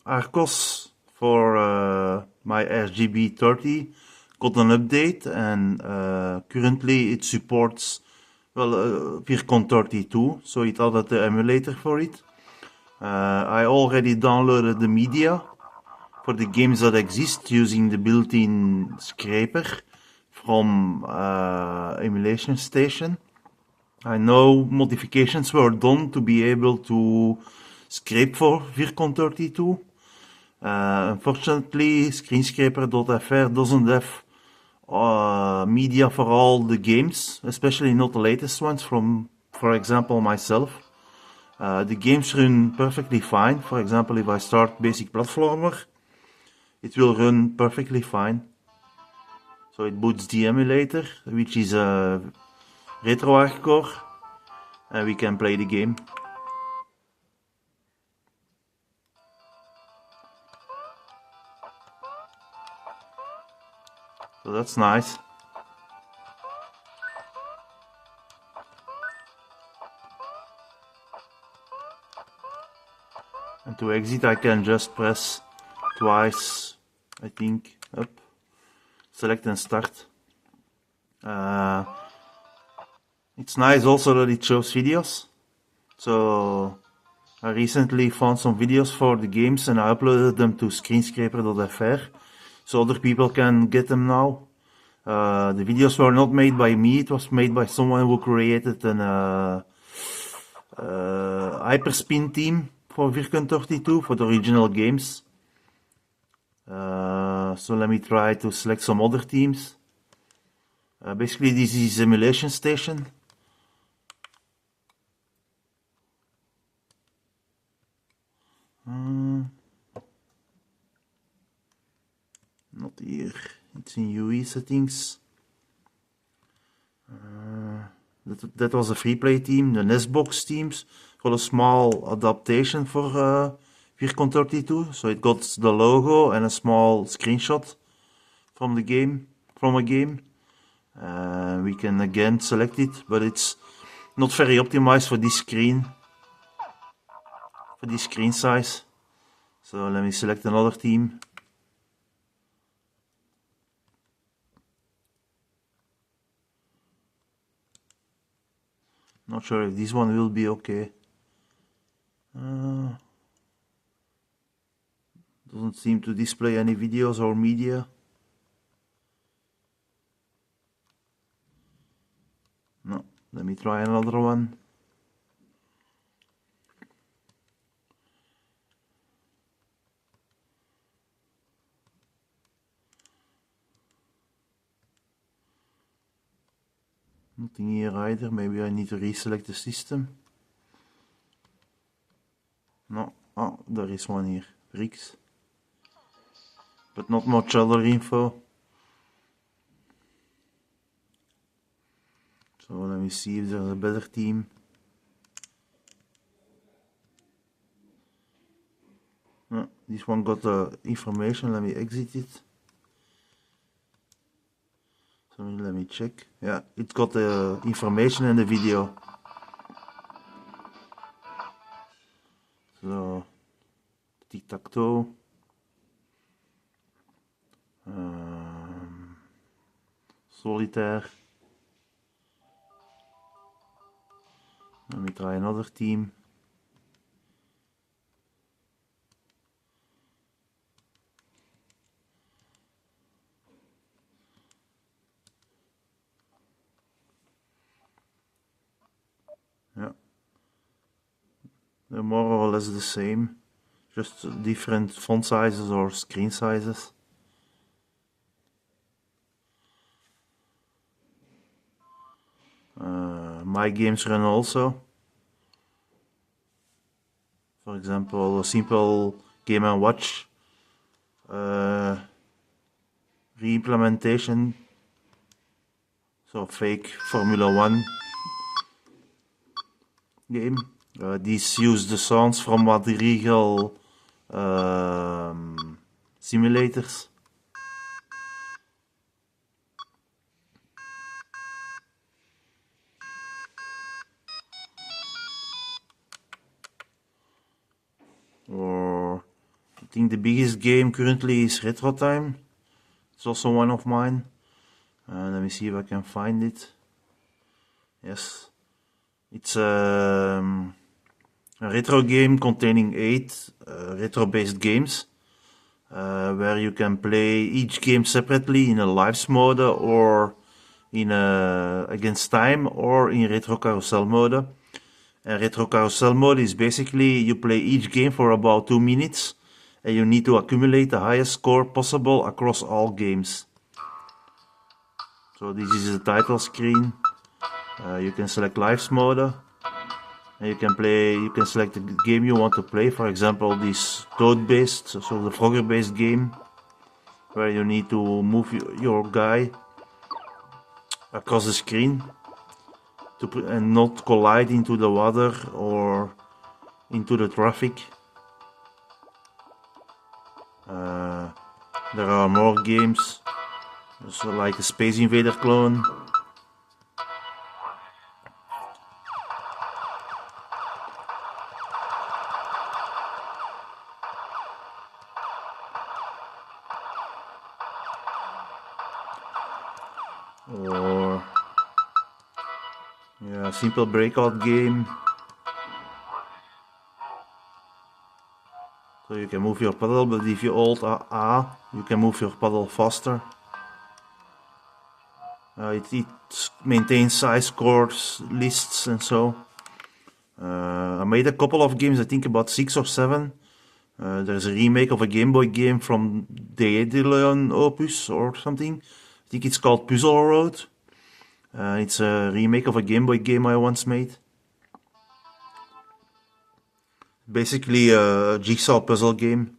Arkos for my RGB30 got an update, and currently it supports Vircon32, so it added the emulator for it. I already downloaded the media for the games that exist using the built-in scraper from Emulation Station. I know modifications were done to be able to scrape for Vircon32. Unfortunately, screenscraper.fr doesn't have media for all the games, especially not the latest ones from, for example, myself. The games run perfectly fine. For example, if I start basic platformer, it will run perfectly fine. So it boots the emulator, which is a retro and we can play the game. So that's nice. And to exit I can just press twice, I think, up, select and start. It's nice also that it shows videos. So I recently found some videos for the games and I uploaded them to screenscraper.fr so other people can get them now. The videos were not made by me, it was made by someone who created an hyperspin team for Vircon32 for the original games. So let me try to select some other teams. Basically this is Emulation Station. Not here, it's in UE settings. That was a free play team. The Nestbox teams got a small adaptation for Vircon32, so it got the logo and a small screenshot from the game, from a game. We can again select it, but it's not very optimized for this screen, size. So let me select another team. Not sure if this one will be okay. Doesn't seem to display any videos or media. No, let me try another one. Nothing here either. Maybe I need to reselect the system. No, oh, there is one here. Rix. But not much other info. So let me see if there's a better team. No, this one got the information. Let me exit it. So let me check. Yeah, it got the information and the video. So tic-tac-toe. Solitaire. Let me try another team. Yeah, they're more or less the same, just different font sizes or screen sizes. My games run also. For example, a simple Game & Watch re-implementation, so fake Formula 1 game. These use the sounds from Madrigal simulators. Or think the biggest game currently is Retro Time. It's also one of mine. Let me see if I can find it. Yes, it's a retro game containing 8 retro-based games, where you can play each game separately in a lives mode or in against time or in retro carousel mode. And retro carousel mode is basically you play each game for about 2 minutes and you need to accumulate the highest score possible across all games. So this is the title screen. You can select lives mode and you can select the game you want to play. For example, this toad based, so the Frogger based game, where you need to move your guy across the screen and not collide into the water or into the traffic. There are more games, so like a Space Invader clone. Or yeah, simple breakout game. So you can move your paddle, but if you hold A, you can move your paddle faster. It maintains size scores, lists, and so. I made a couple of games, I think about 6 or 7. There's a remake of a Game Boy game from Daedalus Opus or something. I think it's called Puzzle Road. It's a remake of a Game Boy game I once made. Basically a jigsaw puzzle game.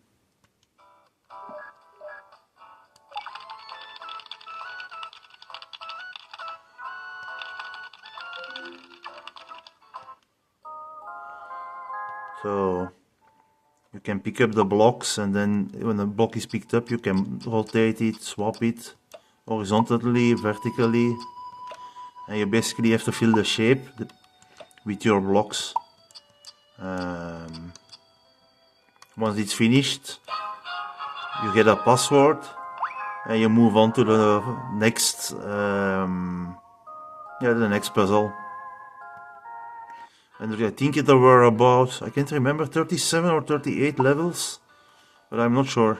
So you can pick up the blocks, and then when the block is picked up you can rotate it, swap it horizontally, vertically, and you basically have to fill the shape with your blocks. Once it's finished, you get a password and you move on to the next the next puzzle. And I think there were about, I can't remember, 37 or 38 levels, but I'm not sure.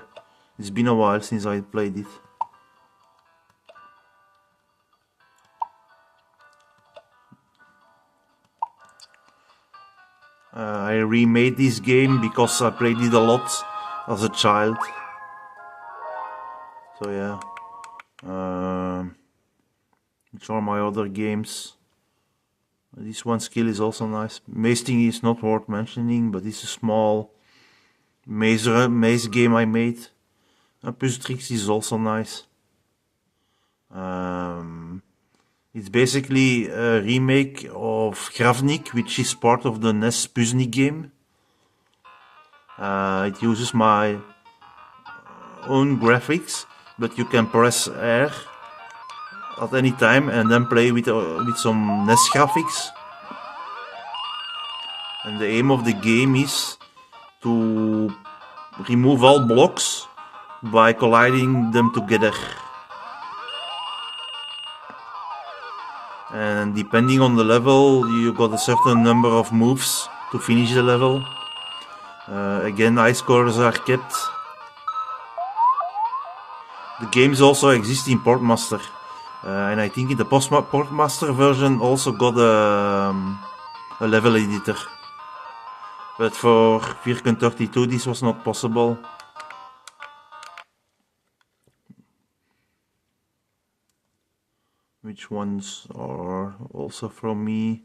It's been a while since I played it. I remade this game because I played it a lot as a child. So yeah. Which are my other games? This one skill is also nice. Mazing is not worth mentioning, but it's a small maze game I made. Puzzle Tricks is also nice. It's basically a remake of Gravnik, which is part of the NES Puzzle game. It uses my own graphics, but you can press R at any time and then play with some NES graphics. And the aim of the game is to remove all blocks by colliding them together. And depending on the level, you got a certain number of moves to finish the level. Again, high scores are kept. The games also exist in Portmaster. And I think in the Portmaster version also got a level editor. But for Vircon32 this was not possible. Which ones are also from me?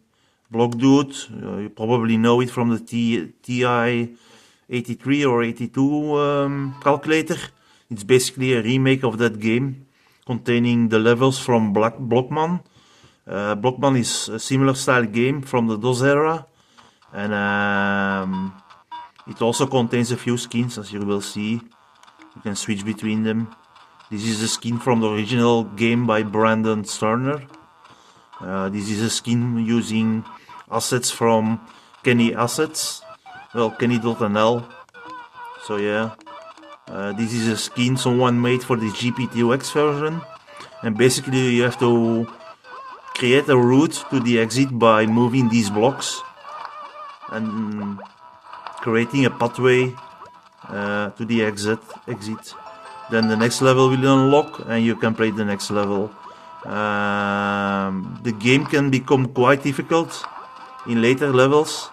Block Dude, you probably know it from the TI 83 or 82 calculator. It's basically a remake of that game, containing the levels from Blockman. Blockman is a similar style game from the DOS era, and it also contains a few skins, as you will see. You can switch between them. This is a skin from the original game by Brandon Sterner. This is a skin using assets from Kenny Assets, well, Kenny.nl. So yeah, This is a skin someone made for the GPTX version, and basically you have to create a route to the exit by moving these blocks and creating a pathway to the exit. Then the next level will unlock and you can play the next level. The game can become quite difficult in later levels.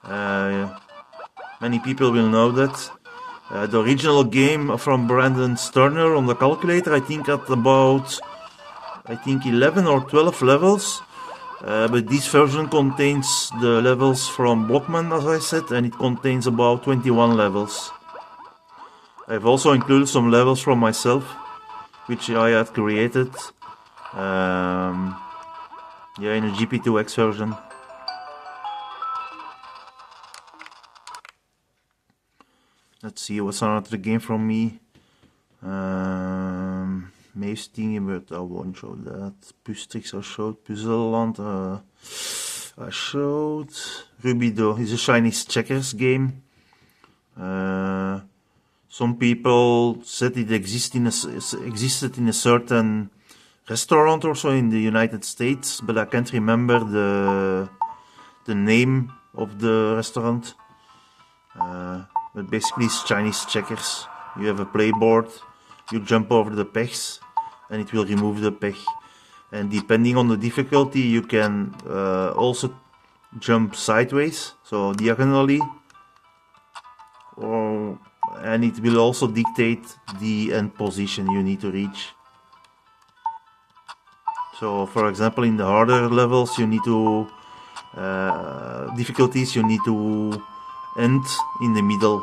Many people will know that. The original game from Brandon Sterner on the calculator, I think at about 11 or 12 levels. But this version contains the levels from Blockman, as I said, and it contains about 21 levels. I've also included some levels from myself, which I had created in a GP2X version. Let's see what's another game from me. Maze thingy, but I won't show that. Pustrix I showed. Puzzleland I showed. Rubido is a Chinese checkers game. Some people said it existed in a certain restaurant or so in the United States, but I can't remember the name of the restaurant. But basically it's Chinese checkers. You have a playboard, you jump over the pegs and it will remove the peg. And depending on the difficulty you can also jump sideways, so diagonally, and it will also dictate the end position you need to reach. So for example in the harder levels you need to difficulties you need to end in the middle,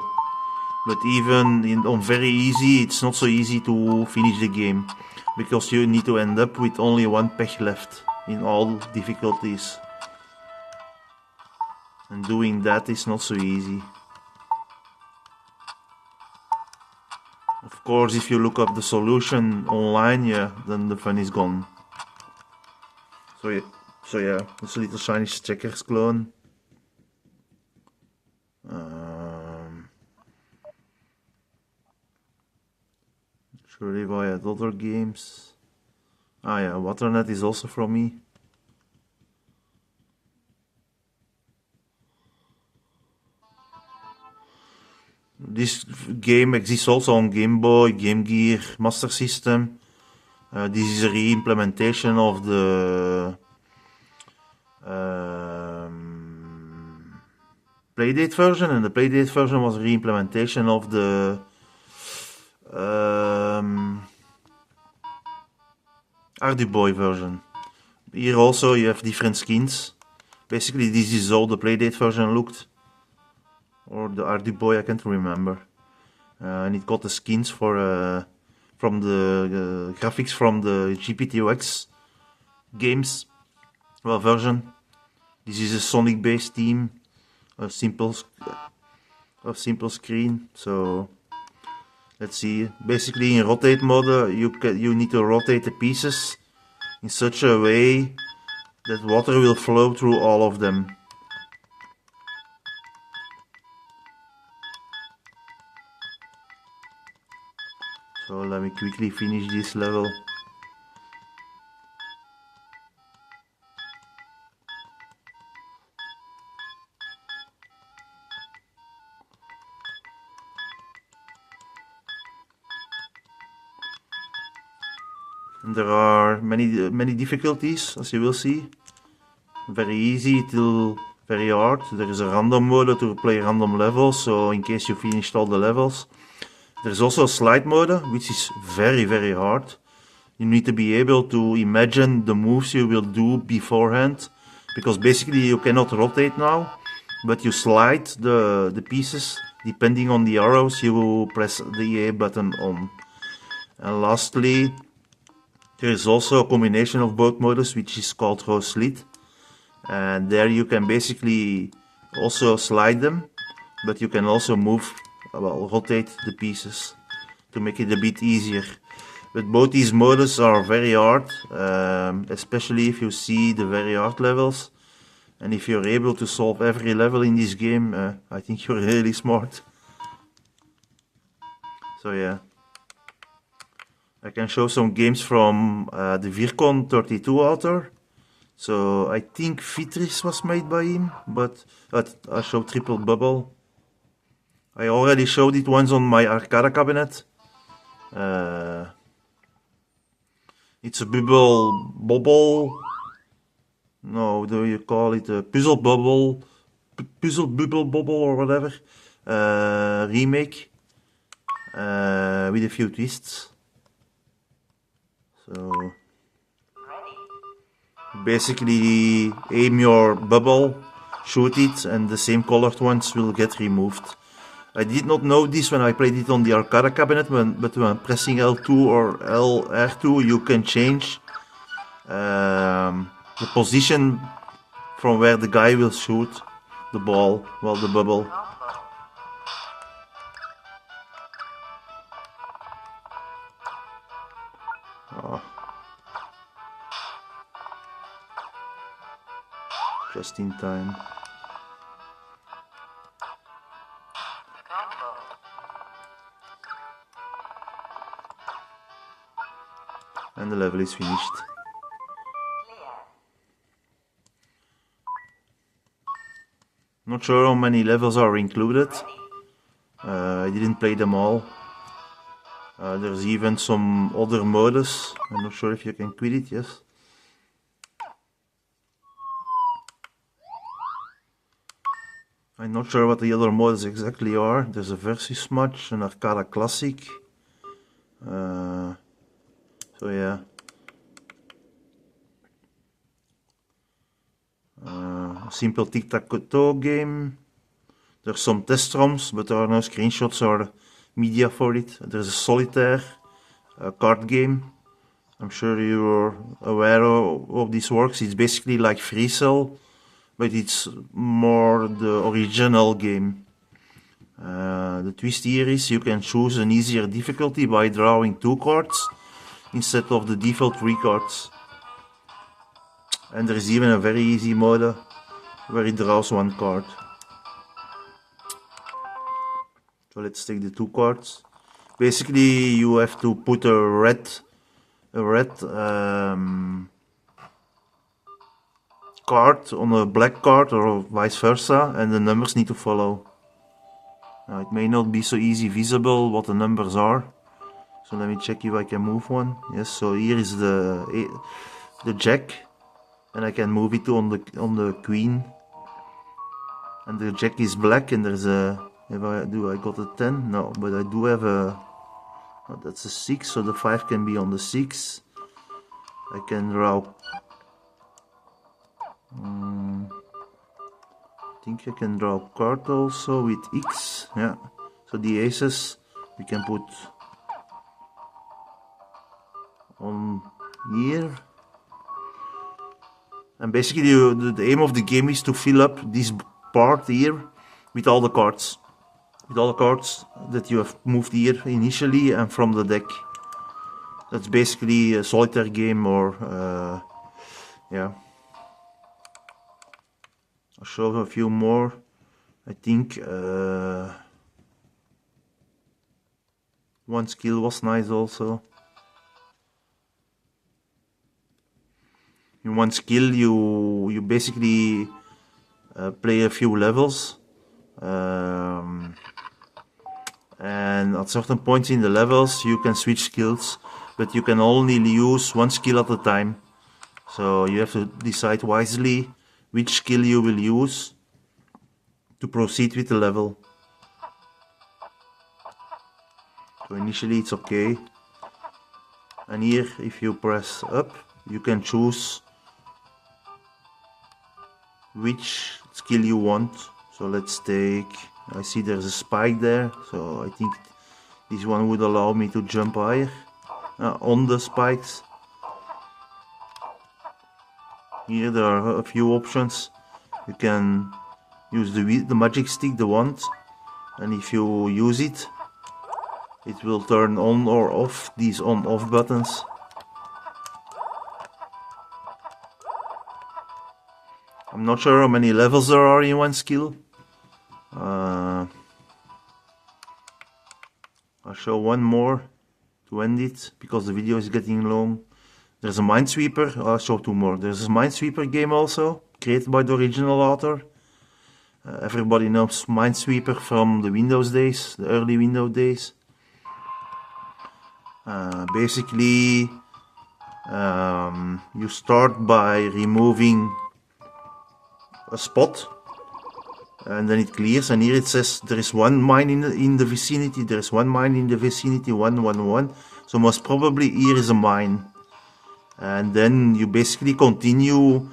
but even on very easy it's not so easy to finish the game because you need to end up with only one peg left in all difficulties, and doing that is not so easy. Of course if you look up the solution online, yeah, then the fun is gone. So yeah, it's a little Chinese checkers clone. Sure if I had other games. Ah yeah, Waternet is also from me. This game exists also on Game Boy, Game Gear, Master System. This is a re-implementation of the Playdate version, and the Playdate version was a re-implementation of the Arduboy version. Here also you have different skins. Basically this is how the Playdate version looked, or the Arduboy, I can't remember. And it got the skins for from the graphics from the GPTX games version. This is a Sonic based theme, a simple screen. So let's see. Basically in rotate mode you need to rotate the pieces in such a way that water will flow through all of them. So let me quickly finish this level. And there are many difficulties, as you will see. Very easy till very hard. There is a random mode to play random levels, so in case you finished all the levels. There's also a slide mode, which is very hard. You need to be able to imagine the moves you will do beforehand, because basically you cannot rotate now, but you slide the pieces. Depending on the arrows, you will press the A button on. And lastly, there is also a combination of both modes, which is called row slid. And there you can basically also slide them, but you can also move, well, rotate the pieces to make it a bit easier. But both these modes are very hard, especially if you see the very hard levels. And if you're able to solve every level in this game, I think you're really smart. So yeah, I can show some games from the Vircon32 author. So I think Vitris was made by him, but I show Triple Bubble. I already showed it once on my arcade cabinet. It's a bubble. No, do you call it a puzzle bubble or whatever? Remake with a few twists. So basically, aim your bubble, shoot it, and the same colored ones will get removed. I did not know this when I played it on the arcade cabinet, but when pressing L2 or R2, you can change the position from where the guy will shoot the ball, well, the bubble. Oh. Just in time. And the level is finished. Not sure how many levels are included. I didn't play them all. There's even some other modes. I'm not sure if you can quit it, yes. I'm not sure what the other modes exactly are. There's a Versus match, an Arcade Classic. So yeah. A simple tic-tac-toe game. There's some test ROMs, but there are no screenshots or media for it. There's a solitaire card game. I'm sure you're aware of how this works. It's basically like Free Cell, but it's more the original game. The twist here is you can choose an easier difficulty by drawing 2 cards instead of the default 3 cards. And there is even a very easy mode where it draws 1 card. So let's take the 2 cards. Basically you have to put a red card on a black card or vice versa, and the numbers need to follow. Now it may not be so easy visible what the numbers are, so let me check if I can move one. Yes, so here is the jack, and I can move it on the queen, and the jack is black, and there's a, I got a 10? No, but I do have a, oh, that's a 6, so the 5 can be on the 6. I can draw, I think I can draw a card also with X, yeah. So the aces we can put on here. And basically the aim of the game is to fill up this part here with all the cards. With all the cards that you have moved here initially and from the deck. That's basically a solitaire game, or yeah. I'll show a few more. I think one skill was nice also. In one skill you basically play a few levels, and at certain points in the levels you can switch skills, but you can only use one skill at a time. So you have to decide wisely which skill you will use to proceed with the level. So initially it's okay, and here if you press up you can choose which skill you want. So let's take, I see there's a spike there, so I think this one would allow me to jump higher on the spikes. Here there are a few options. You can use the magic stick, the wand, and if you use it, it will turn on or off these on-off buttons. I'm not sure how many levels there are in one skill. I'll show one more to end it because the video is getting long. There's a Minesweeper. I'll show two more. There's a Minesweeper game also, created by the original author. Everybody knows Minesweeper from the Windows days, the early Windows days. Basically, you start by removing a spot, and then it clears, and here it says there is one mine in the vicinity, there is one mine in the vicinity, 111, so most probably here is a mine. And then you basically continue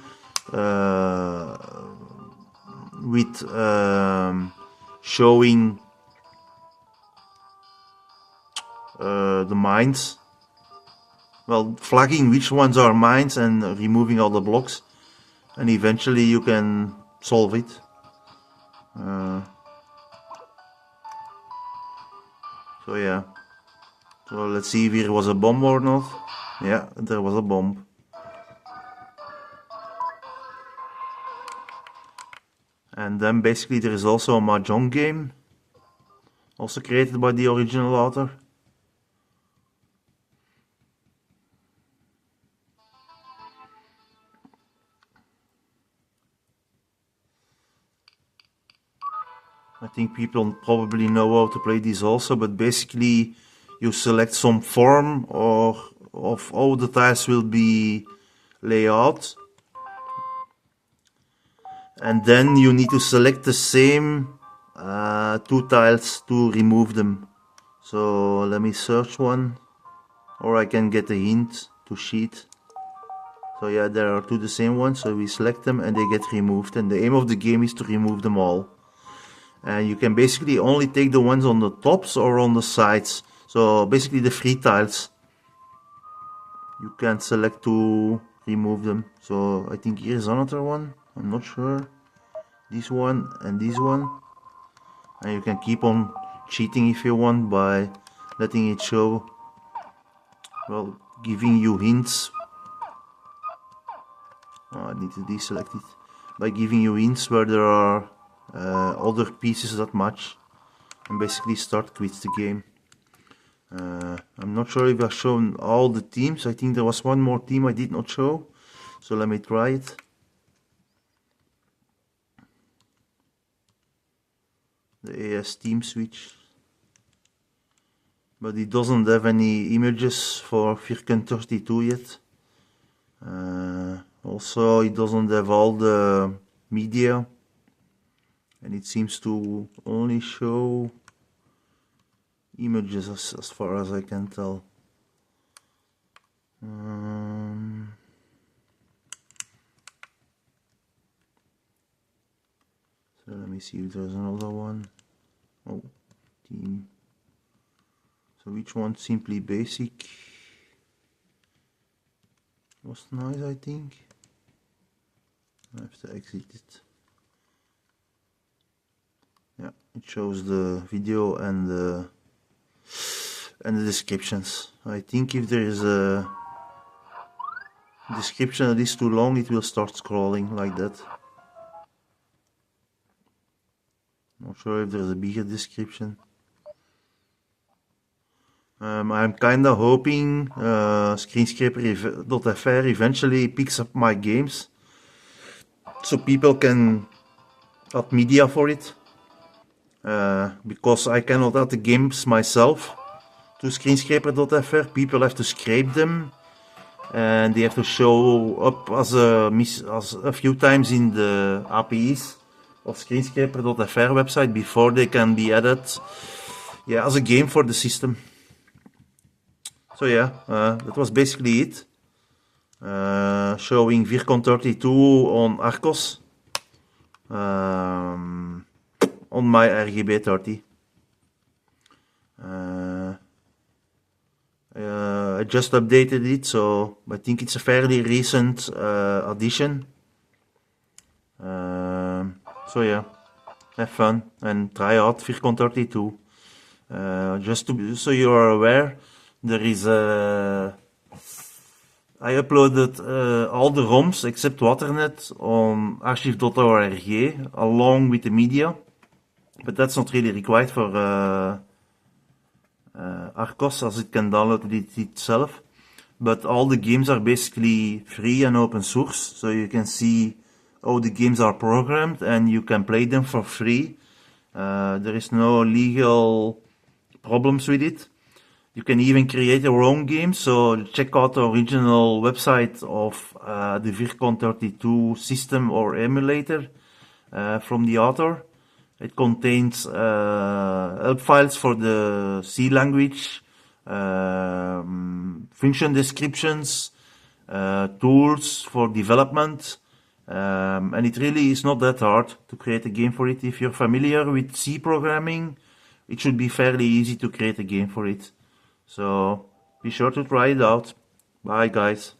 with showing the mines, well, flagging which ones are mines and removing all the blocks, and eventually you can solve it. So yeah, so let's see if there was a bomb or not. Yeah, there was a bomb. And then basically there is also a Mahjong game, also created by the original author. I think people probably know how to play this also, but basically you select some form or of how the tiles will be laid out, and then you need to select the same two tiles to remove them. So let me search one, or I can get a hint to cheat. So yeah, there are two the same ones, so we select them and they get removed, and the aim of the game is to remove them all. And you can basically only take the ones on the tops or on the sides, so basically the free tiles you can select to remove them. So I think here's another one, I'm not sure, this one and this one, and you can keep on cheating if you want by letting it show, well, giving you hints. Oh, I need to deselect it, by giving you hints where there are other pieces that match, and basically start quits the game. I'm not sure if I've shown all the teams. I think there was one more team I did not show, so let me try it. The AS team switch, but it doesn't have any images for Vircon32 yet. Also, it doesn't have all the media, and it seems to only show images as far as I can tell. So let me see if there's another one. Oh, team. So which one? Simply basic was nice, I think. I have to exit it. Yeah, it shows the video and the descriptions. I think if there is a description that is too long, it will start scrolling like that. Not sure if there's a bigger description. I'm kinda hoping Screenscraper.fr eventually picks up my games, so people can add media for it. Because I cannot add the games myself to Screenscraper.fr, people have to scrape them, and they have to show up as a few times in the APIs of Screenscraper.fr website before they can be added, yeah, as a game for the system. So yeah, that was basically it. Showing Vircon32 on Arkos. On my RGB30. I just updated it, so I think it's a fairly recent addition. So yeah, have fun and try out Vircon32. Just so you are aware, there is I uploaded all the ROMs except Waternet on archive.org along with the media, but that's not really required for Arkos, as it can download it itself. But all the games are basically free and open source, so you can see how the games are programmed and you can play them for free. There is no legal problems with it. You can even create your own game, so check out the original website of the Vircon32 system or emulator from the author. It contains help files for the C language, function descriptions, tools for development, and it really is not that hard to create a game for it. If you're familiar with C programming, it should be fairly easy to create a game for it. So be sure to try it out. Bye guys.